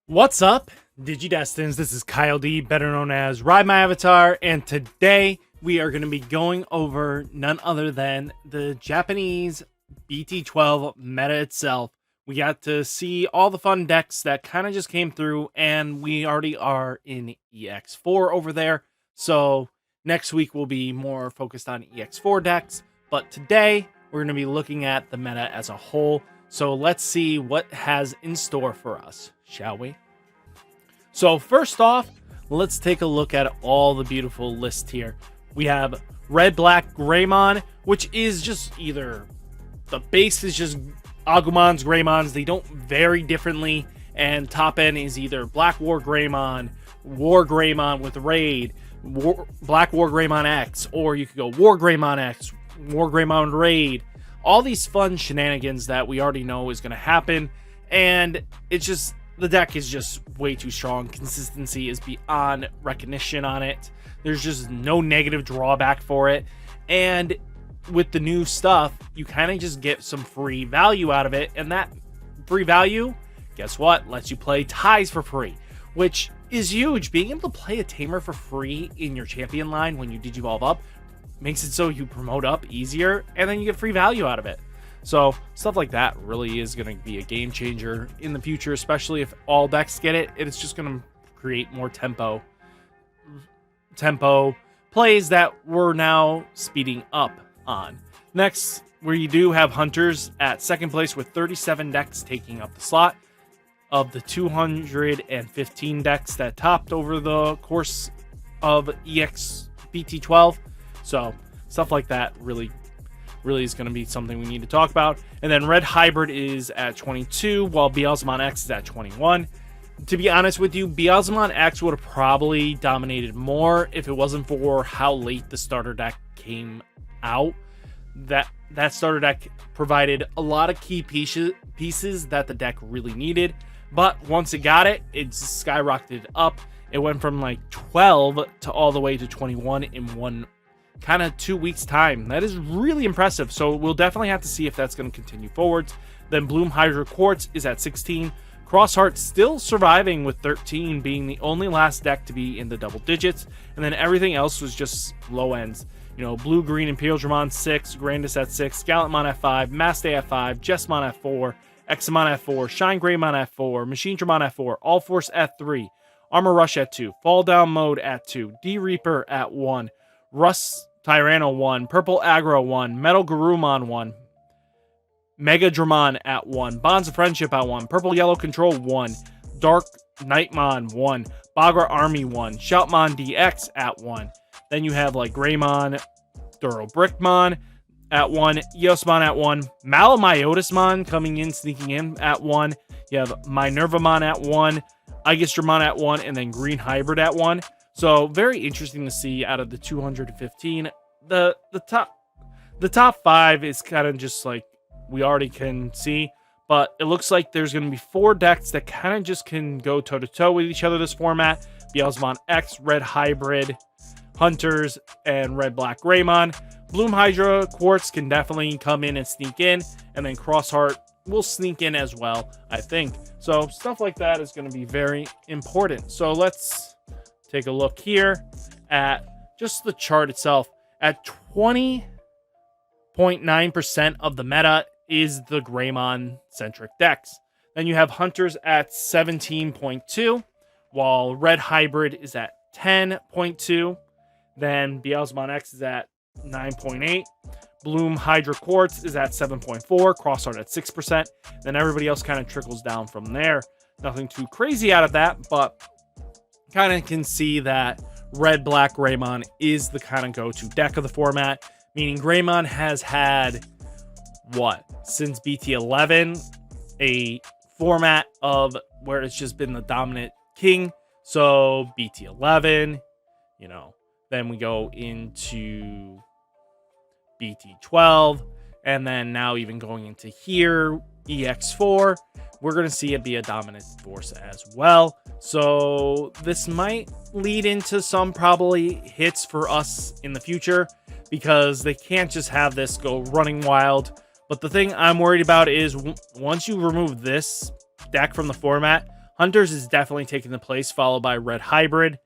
What's up, Digidestins? This is Kyle D, better known as RideMyAvatar, and today we are going to be going over none other than the Japanese BT-12 meta itself. We got to see all the fun decks that kind of just came through, and we already are in EX4 over there, so next week we'll be more focused on EX4 decks, but today we're going to be looking at the meta as a whole. So let's see what has in store for us, shall we? So first off, let's take a look at all the beautiful list here. We have Red Black Greymon, which is just either the base is just Agumon's Greymons. They don't vary differently, and top end is either Black War Greymon with Raid, Black War Greymon X, or you could go War Greymon X, War Greymon Raid. All these fun shenanigans that we already know is going to happen, and it's just, the deck is just way too strong. Consistency is beyond recognition on it. There's just no negative drawback for it, and with the new stuff, you kind of just get some free value out of it, and that free value, guess what, lets you play ties for free, which is huge. Being able to play a tamer for free in your champion line when you Digivolve up makes it so you promote up easier, and then you get free value out of it. So stuff like that really is going to be a game changer in the future, especially if all decks get it. It's just going to create more tempo plays that we're now speeding up on. Next, we do have Hunters at second place with 37 decks taking up the slot of the 215 decks that topped over the course of EX BT-12. So stuff like that really is going to be something we need to talk about. And then Red Hybrid is at 22, while Beelzemon X is at 21. To be honest with you, Beelzemon X would have probably dominated more if it wasn't for how late the starter deck came out. That starter deck provided a lot of key pieces that the deck really needed. But once it got it, it skyrocketed up. It went from like 12 to all the way to 21 in one kind of 2 weeks time. That is really impressive, so we'll definitely have to see if that's going to continue forwards. Then Bloom Hydra Quartz is at 16. Crossheart still surviving with 13, being the only last deck to be in the double digits, and then everything else was just low ends. You know, Blue Green Imperial Dramon 6, Grandis at 6, Gallantmon at 5, Maste at 5, Jessmon at 4, Examon at 4, Shine Greymon at 4, Machine Dramon at 4, All Force at 3, Armor Rush at 2, Fall Down Mode at 2, D-Reaper at 1, Russ Tyranno 1, Purple Aggro 1, Metal Garurumon 1, Mega Dramon at 1, Bonds of Friendship at 1, Purple Yellow Control 1, Dark Nightmon 1, Bagra Army 1, Shoutmon DX at 1. Then you have like Greymon, Thorough Brickmon at 1, Eosmon at 1, Malamyotismon coming in, sneaking in at 1. You have Minervamon at 1, Aegis-Dramon at 1, and then Green Hybrid at 1. So very interesting to see out of the 215. The top 5 is kind of just like we already can see, but it looks like there's going to be 4 decks that kind of just can go toe-to-toe with each other this format. Beelzemon X, Red Hybrid, Hunters, and Red Black Greymon. Bloom Hydra Quartz can definitely come in and sneak in, and then Crossheart will sneak in as well, I think. So stuff like that is going to be very important. So let's take a look here at just the chart itself. At 20.9% of the meta is the Greymon-centric decks. Then you have Hunters at 17.2, while Red Hybrid is at 10.2. Then Beelzemon X is at 9.8. Bloom Hydra Quartz is at 7.4. Crossheart at 6%. Then everybody else kind of trickles down from there. Nothing too crazy out of that, but kind of can see that Red Black Greymon is the kind of go-to deck of the format, meaning Greymon has had since BT-11 a format of where it's just been the dominant king. So BT-11, you know, then we go into BT-12, and then now even going into here, EX4, we're going to see it be a dominant force as well. So this might lead into some probably hits for us in the future, because they can't just have this go running wild. But the thing I'm worried about is once you remove this deck from the format, Hunters is definitely taking the place, followed by Red Hybrid.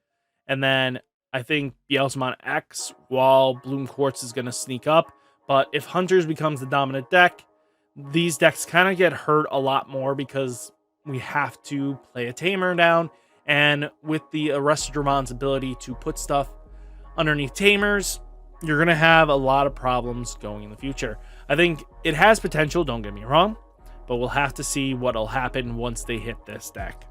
And then I think Beelzemon X, while Bloom Quartz is going to sneak up. But if Hunters becomes the dominant deck, these decks kind of get hurt a lot more because we have to play a Tamer down. And with the Arrestedron's ability to put stuff underneath Tamers, you're going to have a lot of problems going in the future. I think it has potential, don't get me wrong, but we'll have to see what'll happen once they hit this deck.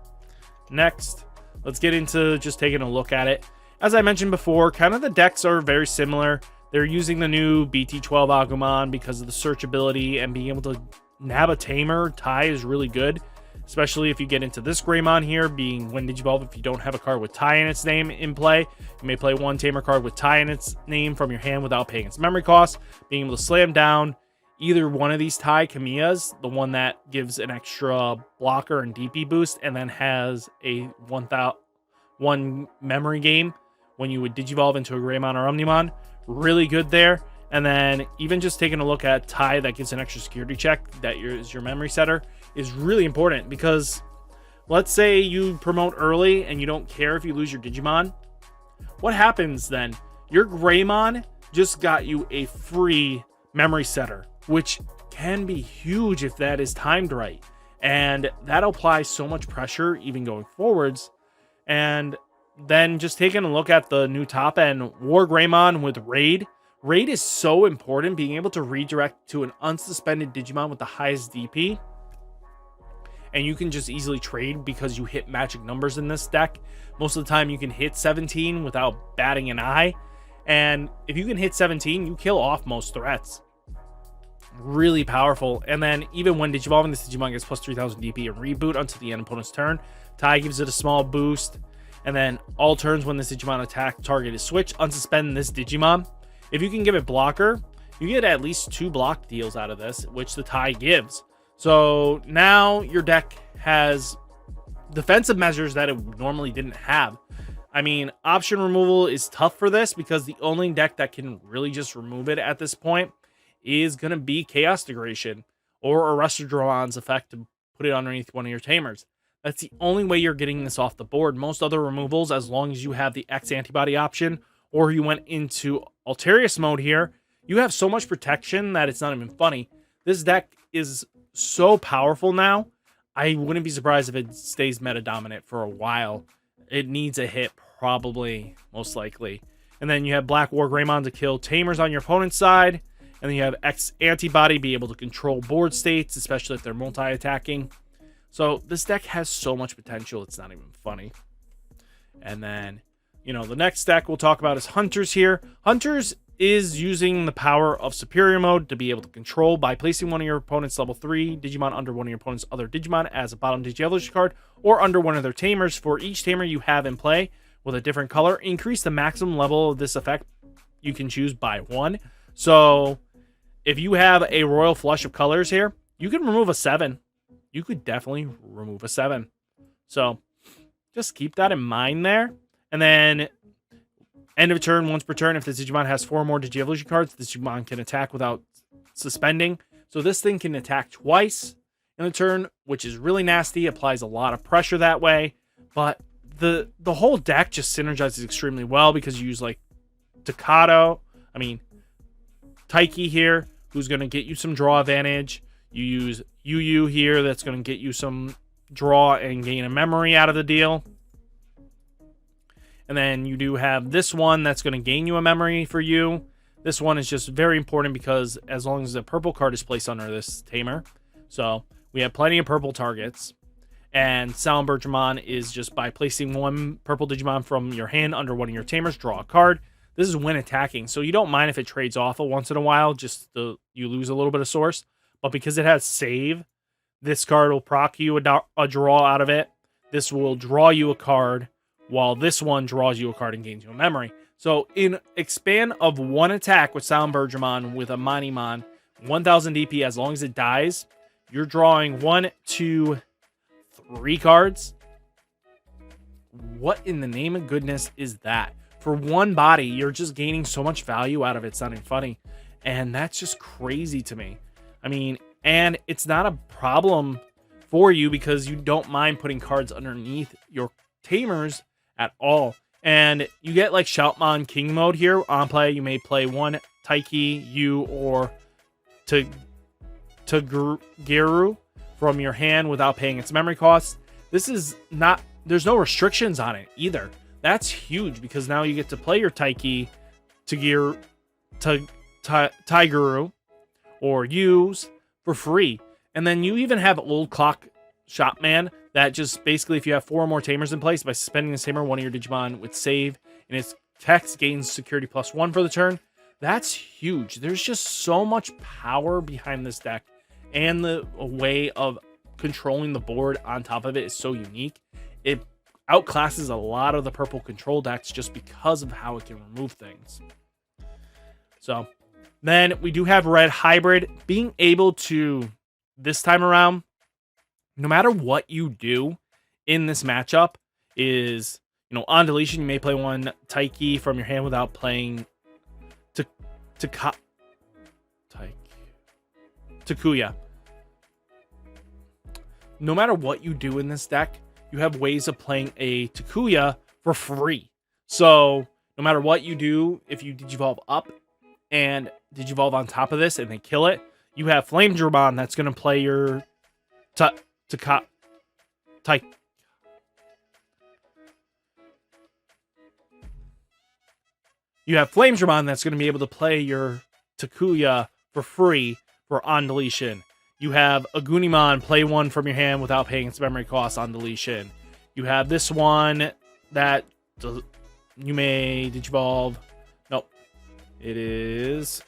Next, let's get into just taking a look at it. As I mentioned before, kind of the decks are very similar. They're using the new BT-12 Agumon because of the search ability, and being able to nab a Tamer tie is really good, especially if you get into this Greymon here, being when Digivolve, if you don't have a card with tie in its name in play, you may play one Tamer card with tie in its name from your hand without paying its memory cost, being able to slam down either one of these tie Kamiyas, the one that gives an extra blocker and DP boost, and then has a 1 memory game when you would Digivolve into a Greymon or Omnimon. Really good there. And then even just taking a look at tie that gives an extra security check that is your memory setter is really important, because let's say you promote early and you don't care if you lose your Digimon. What happens then? Your Greymon just got you a free memory setter, which can be huge if that is timed right. And that applies so much pressure even going forwards. And then just taking a look at the new top end War Greymon with Raid. Raid is so important, being able to redirect to an unsuspended Digimon with the highest DP. And you can just easily trade because you hit magic numbers in this deck. Most of the time you can hit 17 without batting an eye. And if you can hit 17, you kill off most threats. Really powerful. And then even when Digivolving, this Digimon gets plus 3000 DP and reboot until the end opponent's turn. Tie gives it a small boost. And then all turns when this Digimon attack target is switched, unsuspend this Digimon. If you can give it blocker, you get at least 2 block deals out of this, which the tie gives. So now your deck has defensive measures that it normally didn't have. I mean, option removal is tough for this because the only deck that can really just remove it at this point is going to be Chaos Degradation or Arrestedron's effect to put it underneath one of your Tamers. That's the only way you're getting this off the board. Most other removals, as long as you have the X antibody option or you went into Alterius mode here, you have so much protection that it's not even funny. This deck is so powerful now. I wouldn't be surprised if it stays meta dominant for a while. It needs a hit, probably, most likely. And then you have Black War Greymon to kill Tamers on your opponent's side. And then you have X antibody, be able to control board states, especially if they're multi-attacking. So this deck has so much potential, it's not even funny. And then, you know, the next deck we'll talk about is Hunters here. Hunters is using the power of Superior Mode to be able to control by placing one of your opponent's level 3 Digimon under one of your opponent's other Digimon as a bottom Digievolution card, or under one of their Tamers. For each Tamer you have in play with a different color, increase the maximum level of this effect you can choose by 1. So if you have a Royal Flush of colors here, you can remove a 7. You could definitely remove a 7. So just keep that in mind there. And then end of turn, once per turn, if the Digimon has 4 more Digievolution cards, the Digimon can attack without suspending. So this thing can attack twice in the turn, which is really nasty. Applies a lot of pressure that way. But the whole deck just synergizes extremely well because you use like Taiki here, who's going to get you some draw advantage. You use Yu here, that's going to get you some draw and gain a memory out of the deal. And then you do have this one that's going to gain you a memory for you. This one is just very important because as long as the purple card is placed under this Tamer. So we have plenty of purple targets. And Beelzemon is just by placing one purple Digimon from your hand under one of your Tamers, draw a card. This is when attacking. So you don't mind if it trades off once in a while, just you lose a little bit of source. But because it has save, this card will proc you a draw out of it. This will draw you a card, while this one draws you a card and gains you a memory. So in expand of 1 attack with Beelzemon with a Minimon, 1000 DP, as long as it dies, you're drawing 1, 2, 3 cards. What in the name of goodness is that? For 1 body, you're just gaining so much value out of it. It's not even funny. And that's just crazy to me. I mean, and it's not a problem for you because you don't mind putting cards underneath your tamers at all. And you get like Shoutmon King mode here. On play, you may play one Taiki, you, or Tageru from your hand without paying its memory cost. This is not, there's no restrictions on it either. That's huge because now you get to play your Taiki, Tageru, or use for free. And then you even have Old Clock Shopman that just basically, if you have 4 or more tamers in place, by suspending this tamer, one of your Digimon with save and its text gains security +1 for the turn. That's huge. There's just so much power behind this deck, and the way of controlling the board on top of it is so unique. It outclasses a lot of the purple control decks just because of how it can remove things. So then we do have Red Hybrid being able to, this time around, no matter what you do in this matchup, is, you know, on deletion, you may play one Taiki from your hand without playing Takuya. No matter what you do in this deck, you have ways of playing a Takuya for free. So no matter what you do, if you Digivolve up and Digivolve on top of this and they kill it, you have Flame Dramon that's going to play your You have Flame Dramon that's going to be able to play your Takuya for free for on deletion. You have Agunimon play one from your hand without paying its memory cost on deletion. You have this one that you may Digivolve. Nope. It is...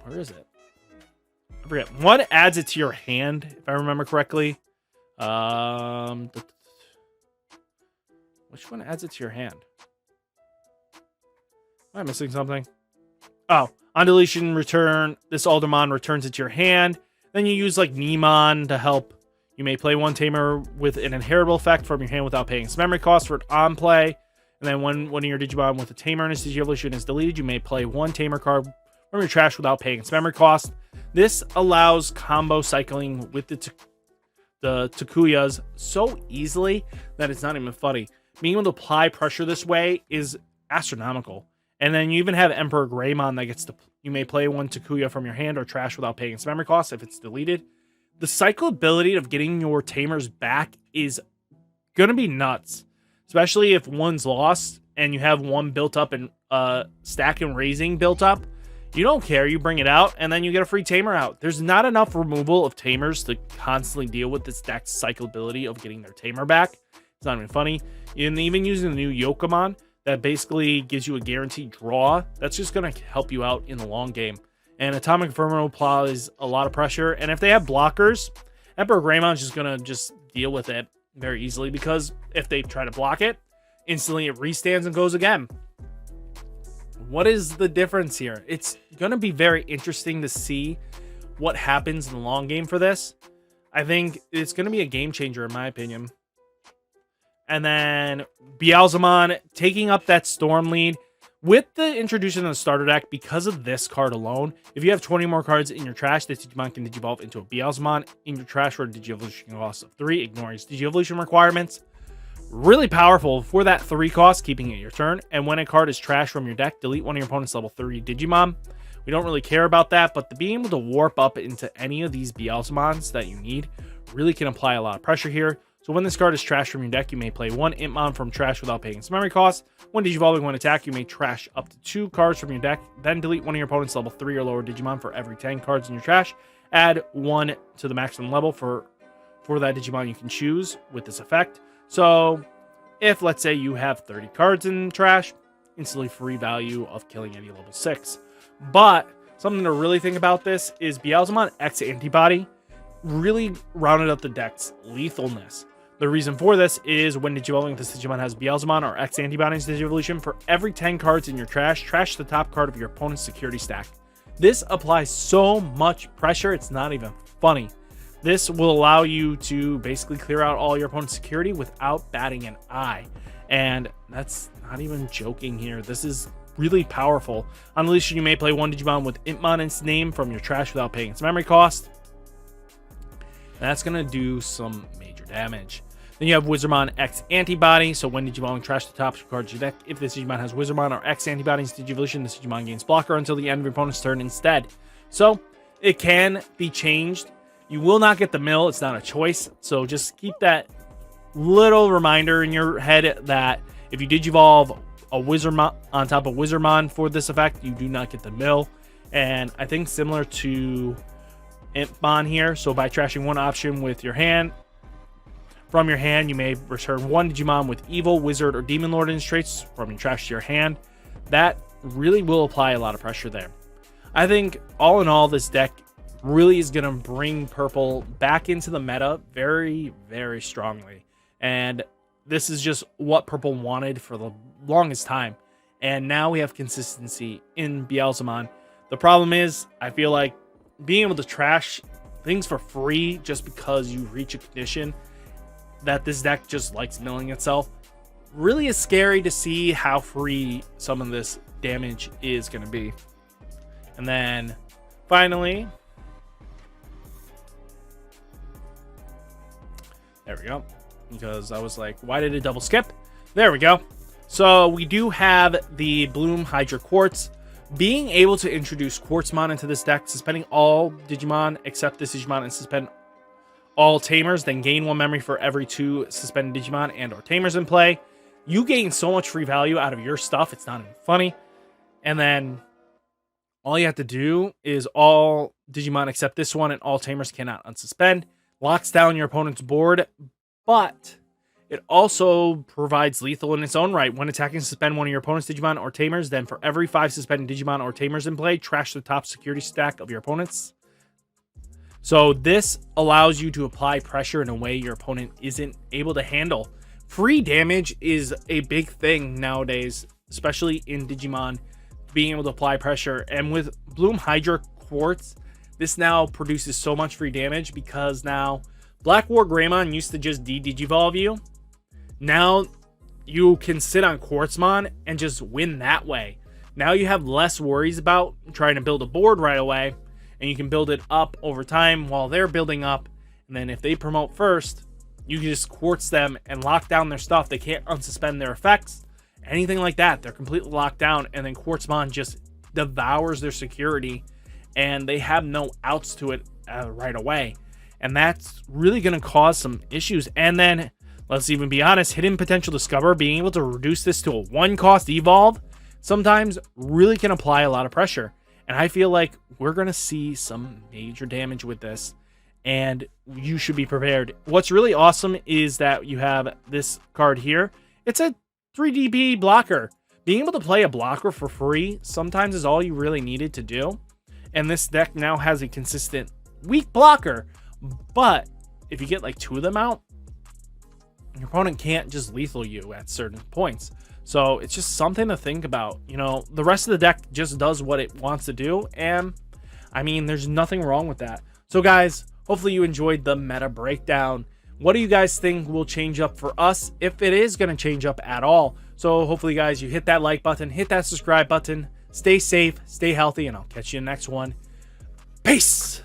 Where is it? I forget. One adds it to your hand, if I remember correctly. Which one adds it to your hand? Am I missing something? Oh, on deletion, return this Aldermon returns it to your hand. Then you use like Nemon to help. You may play one tamer with an inheritable effect from your hand without paying its memory cost for an on play. And then when one of your Digimon with a tamer in its Digievolution is deleted, you may play one tamer card from your trash without paying its memory cost. This allows combo cycling with the Takuyas so easily that it's not even funny. Being able to apply pressure this way is astronomical. And then you even have Emperor Greymon that gets to, you may play one Takuya from your hand or trash without paying its memory cost if it's deleted. The cyclability of getting your tamers back is gonna be nuts, especially if one's lost and you have one built up and stack and raising built up. You don't care, you bring it out and then you get a free tamer out. There's not enough removal of tamers to constantly deal with this deck's cyclability of getting their tamer back. It's not even funny. And even using the new Yokomon that basically gives you a guaranteed draw, that's just going to help you out in the long game. And Atomic Inferno applies a lot of pressure, and if they have blockers, Emperor Greymon is just going to just deal with it very easily, because if they try to block it, instantly it restands and goes again. What is the difference here? It's going to be very interesting to see what happens in the long game for this. I think it's going to be a game changer in my opinion. And then Beelzemon taking up that Storm lead with the introduction of the starter deck. Because of this card alone, if you have 20 more cards in your trash, this Digimon can Digivolve into a Beelzemon in your trash for a Digievolution cost of 3, ignoring its Digievolution requirements. Really powerful for that 3 cost, keeping it your turn. And when a card is trash from your deck, delete one of your opponent's level 3 Digimon. We don't really care about that, but being able to warp up into any of these Beelzemons that you need really can apply a lot of pressure here. So when this card is trashed from your deck, you may play one Impmon from trash without paying its memory cost. When Digivolving one attack, you may trash up to 2 cards from your deck, then delete one of your opponent's level 3 or lower Digimon for every 10 cards in your trash. Add 1 to the maximum level for that Digimon you can choose with this effect. So if, let's say, you have 30 cards in trash, instantly free value of killing any level 6. But something to really think about this is Beelzemon X Antibody really rounded up the deck's lethalness. The reason for this is when Digivolving, this Digimon has Beelzemon or X Antibody's Digivolution. For every 10 cards in your trash, trash the top card of your opponent's security stack. This applies so much pressure, it's not even funny. This will allow you to basically clear out all your opponent's security without batting an eye. And that's not even joking here. This is really powerful. On deletion, you may play one Digimon with Impmon in its name from your trash without paying its memory cost. That's going to do some major damage. Then you have Wizardmon X Antibody. So when Digimon trash the top card of your deck, if this Digimon has Wizardmon or X Antibodies Digivolution, this Digimon gains blocker until the end of your opponent's turn instead. So it can be changed. You will not get the mill. It's not a choice. So just keep that little reminder in your head that if you Digivolve a Wizardmon on top of Wizardmon for this effect, you do not get the mill. And I think similar to Impmon here. So by trashing one option with your hand, from your hand, you may return one Digimon with Evil, Wizard, or Demon Lord in its traits from your trash to your hand. That really will apply a lot of pressure there. I think all in all, this deck really is going to bring purple back into the meta very, very strongly. And this is just what purple wanted for the longest time. And now we have consistency in Beelzemon. The problem is, I feel like being able to trash things for free just because you reach a condition that this deck just likes milling itself really is scary to see how free some of this damage is going to be. And then finally, there we go, because I was like, why did it double skip? There we go. So we do have the Bloom Hydra Quartz. Being able to introduce Quartzmon into this deck, suspending all Digimon except this Digimon and suspend all Tamers, then gain 1 memory for every 2 suspended Digimon and or Tamers in play. You gain so much free value out of your stuff, it's not even funny. And then all you have to do is all Digimon except this one and all Tamers cannot unsuspend. Locks down your opponent's board, but it also provides lethal in its own right. When attacking, suspend one of your opponent's Digimon or Tamers, then for every 5 suspended Digimon or Tamers in play, trash the top security stack of your opponent's. So this allows you to apply pressure in a way your opponent isn't able to handle. Free damage is a big thing nowadays, especially in Digimon, being able to apply pressure. And with Bloom Hydra Quartz, this now produces so much free damage because now Black War Greymon used to just de-Digivolve you. Now you can sit on Quartzmon and just win that way. Now you have less worries about trying to build a board right away, and you can build it up over time while they're building up. And then if they promote first, you can just quartz them and lock down their stuff. They can't unsuspend their effects, anything like that. They're completely locked down, and then Quartzmon just devours their security, and they have no outs to it right away. And that's really going to cause some issues. And then, let's even be honest, Hidden Potential Discover, being able to reduce this to a 1-cost evolve, sometimes really can apply a lot of pressure. And I feel like we're going to see some major damage with this, and you should be prepared. What's really awesome is that you have this card here. It's a 3DP blocker. Being able to play a blocker for free sometimes is all you really needed to do. And this deck now has a consistent weak blocker. But if you get like 2 of them out, your opponent can't just lethal you at certain points. So it's just something to think about. You know, the rest of the deck just does what it wants to do. And I mean, there's nothing wrong with that. So guys, hopefully you enjoyed the meta breakdown. What do you guys think will change up for us, if it is going to change up at all? So hopefully guys, you hit that like button, hit that subscribe button, stay safe, stay healthy, and I'll catch you in the next one. Peace.